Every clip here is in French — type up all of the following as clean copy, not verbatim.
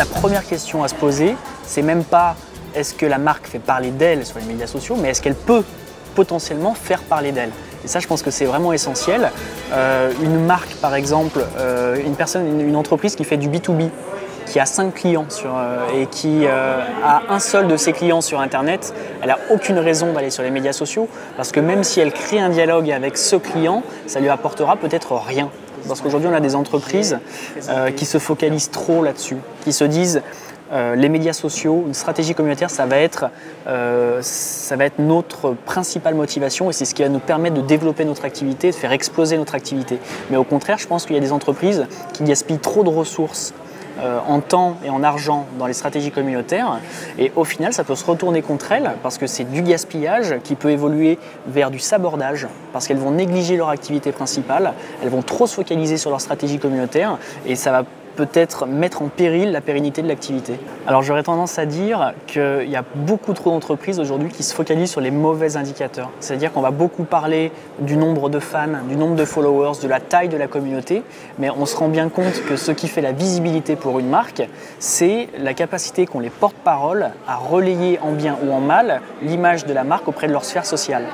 la première question à se poser, c'est même pas est-ce que la marque fait parler d'elle sur les médias sociaux, mais est-ce qu'elle peut potentiellement faire parler d'elle. Et ça, je pense que c'est vraiment essentiel. Une marque, par exemple, une entreprise qui fait du B2B, qui a 5 clients et qui a un seul de ses clients sur Internet, elle n'a aucune raison d'aller sur les médias sociaux parce que même si elle crée un dialogue avec ce client, ça lui apportera peut-être rien. Parce qu'aujourd'hui, on a des entreprises qui se focalisent trop là-dessus, qui se disent les médias sociaux, une stratégie communautaire, ça va être notre principale motivation et c'est ce qui va nous permettre de développer notre activité, de faire exploser notre activité. Mais au contraire, je pense qu'il y a des entreprises qui gaspillent trop de ressources en temps et en argent dans les stratégies communautaires et au final ça peut se retourner contre elles parce que c'est du gaspillage qui peut évoluer vers du sabordage parce qu'elles vont négliger leur activité principale, elles vont trop se focaliser sur leur stratégie communautaire et ça va peut-être mettre en péril la pérennité de l'activité. Alors j'aurais tendance à dire qu'il y a beaucoup trop d'entreprises aujourd'hui qui se focalisent sur les mauvais indicateurs. C'est-à-dire qu'on va beaucoup parler du nombre de fans, du nombre de followers, de la taille de la communauté, mais on se rend bien compte que ce qui fait la visibilité pour une marque, c'est la capacité qu'ont les porte-paroles à relayer en bien ou en mal l'image de la marque auprès de leur sphère sociale.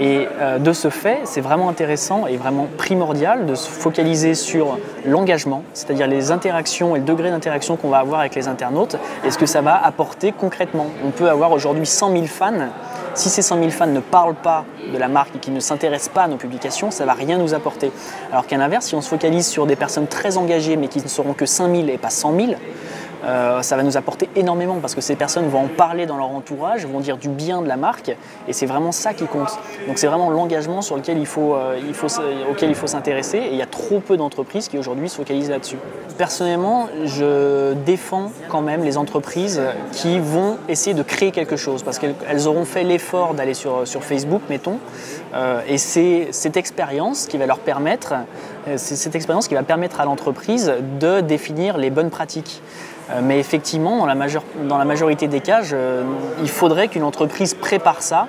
Et de ce fait, c'est vraiment intéressant et vraiment primordial de se focaliser sur l'engagement, c'est-à-dire les interactions et le degré d'interaction qu'on va avoir avec les internautes et ce que ça va apporter concrètement. On peut avoir aujourd'hui 100 000 fans. Si ces 100 000 fans ne parlent pas de la marque et qui ne s'intéressent pas à nos publications, ça ne va rien nous apporter. Alors qu'à l'inverse, si on se focalise sur des personnes très engagées mais qui ne seront que 5 000 et pas 100 000, ça va nous apporter énormément parce que ces personnes vont en parler dans leur entourage, vont dire du bien de la marque et c'est vraiment ça qui compte. Donc c'est vraiment l'engagement sur lequel auquel il faut s'intéresser et il y a trop peu d'entreprises qui aujourd'hui se focalisent là-dessus. Personnellement, je défends quand même les entreprises qui vont essayer de créer quelque chose parce qu'elles auront fait l'effort d'aller sur Facebook, mettons, et c'est cette expérience qui va leur permettre, à l'entreprise de définir les bonnes pratiques. Mais effectivement, dans la majorité des cas, il faudrait qu'une entreprise prépare ça,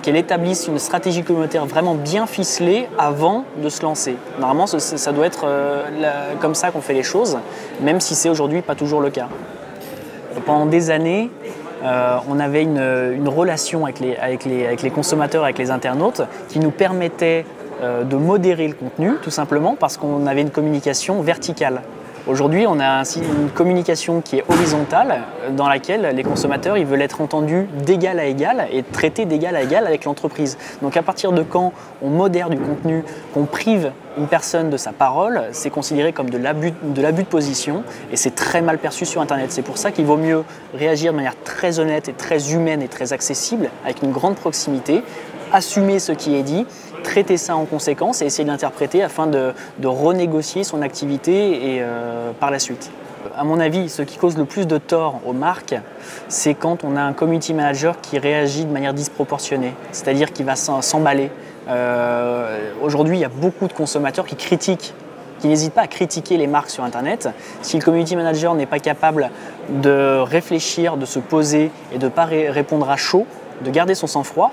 qu'elle établisse une stratégie communautaire vraiment bien ficelée avant de se lancer. Normalement, ça doit être comme ça qu'on fait les choses, même si c'est aujourd'hui pas toujours le cas. Pendant des années, on avait une relation avec les consommateurs, avec les internautes, qui nous permettait de modérer le contenu, tout simplement parce qu'on avait une communication verticale. Aujourd'hui, on a ainsi une communication qui est horizontale, dans laquelle les consommateurs ils veulent être entendus d'égal à égal et traités d'égal à égal avec l'entreprise. Donc à partir de quand on modère du contenu, qu'on prive une personne de sa parole, c'est considéré comme de l'abus de position et c'est très mal perçu sur Internet. C'est pour ça qu'il vaut mieux réagir de manière très honnête et très humaine et très accessible, avec une grande proximité, assumer ce qui est dit, traiter ça en conséquence et essayer de l'interpréter afin de renégocier son activité et par la suite. À mon avis, ce qui cause le plus de tort aux marques, c'est quand on a un community manager qui réagit de manière disproportionnée, c'est-à-dire qui va s'emballer. Aujourd'hui, il y a beaucoup de consommateurs qui n'hésitent pas à critiquer les marques sur Internet. Si le community manager n'est pas capable de réfléchir, de se poser et de ne pas répondre à chaud, de garder son sang-froid,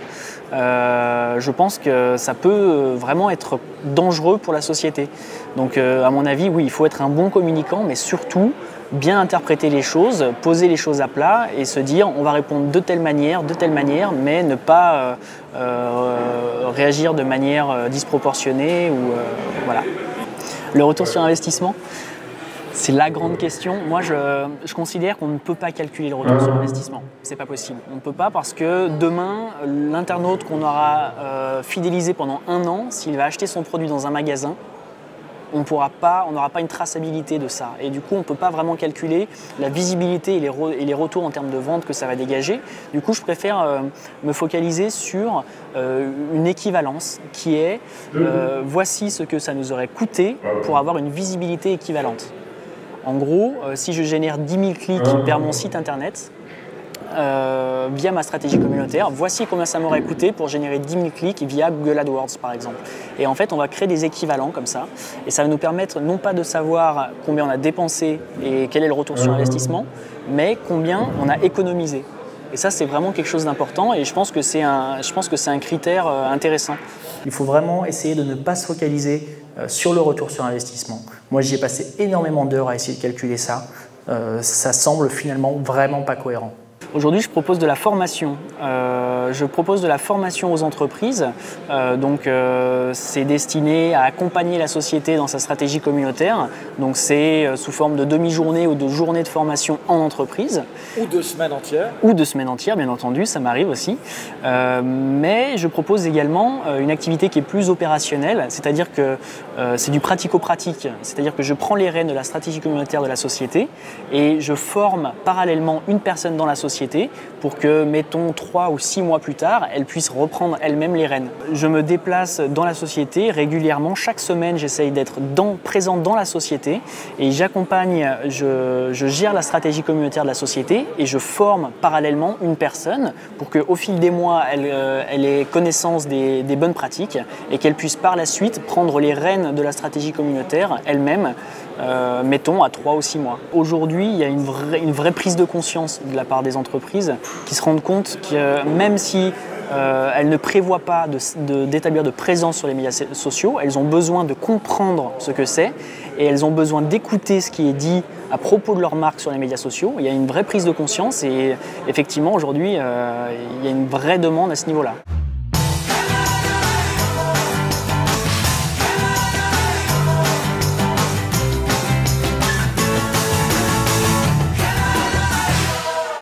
je pense que ça peut vraiment être dangereux pour la société. Donc à mon avis, oui, il faut être un bon communicant, mais surtout bien interpréter les choses, poser les choses à plat et se dire on va répondre de telle manière, mais ne pas réagir de manière disproportionnée. Voilà. Le retour sur investissement, c'est la grande question. Moi, je considère qu'on ne peut pas calculer le retour sur investissement. C'est pas possible. On ne peut pas parce que demain, l'internaute qu'on aura fidélisé pendant 1 an, s'il va acheter son produit dans un magasin, on n'aura pas une traçabilité de ça. Et du coup, on ne peut pas vraiment calculer la visibilité et les retours en termes de vente que ça va dégager. Du coup, je préfère me focaliser sur une équivalence qui est voici ce que ça nous aurait coûté pour avoir une visibilité équivalente. En gros, si je génère 10 000 clics vers mon site internet, via ma stratégie communautaire, voici combien ça m'aurait coûté pour générer 10 000 clics via Google AdWords par exemple. Et en fait, on va créer des équivalents comme ça et ça va nous permettre non pas de savoir combien on a dépensé et quel est le retour sur investissement, mais combien on a économisé. Et ça, c'est vraiment quelque chose d'important et je pense que c'est un critère intéressant. Il faut vraiment essayer de ne pas se focaliser sur le retour sur investissement. Moi, j'y ai passé énormément d'heures à essayer de calculer ça. ça semble finalement vraiment pas cohérent. Aujourd'hui, je propose de la formation. Je propose de la formation aux entreprises. C'est destiné à accompagner la société dans sa stratégie communautaire. Donc, c'est sous forme de demi-journée ou de journée de formation en entreprise. Ou de semaines entières. Ou de semaines entières, bien entendu, ça m'arrive aussi. Mais je propose également une activité qui est plus opérationnelle, c'est-à-dire que c'est du pratico-pratique. C'est-à-dire que je prends les rênes de la stratégie communautaire de la société et je forme parallèlement une personne dans la société pour que, mettons, 3 ou 6 mois plus tard, elle puisse reprendre elle-même les rênes. Je me déplace dans la société régulièrement. Chaque semaine, j'essaye d'être présent dans la société et j'accompagne, je gère la stratégie communautaire de la société et je forme parallèlement une personne pour qu'au fil des mois, elle ait connaissance des bonnes pratiques et qu'elle puisse par la suite prendre les rênes de la stratégie communautaire elle-même, mettons, à 3 ou 6 mois. Aujourd'hui, il y a une vraie prise de conscience de la part des entreprises qui se rendent compte que même si elles ne prévoient pas d'établir de présence sur les médias sociaux, elles ont besoin de comprendre ce que c'est et elles ont besoin d'écouter ce qui est dit à propos de leur marque sur les médias sociaux. Il y a une vraie prise de conscience et effectivement aujourd'hui il y a une vraie demande à ce niveau-là.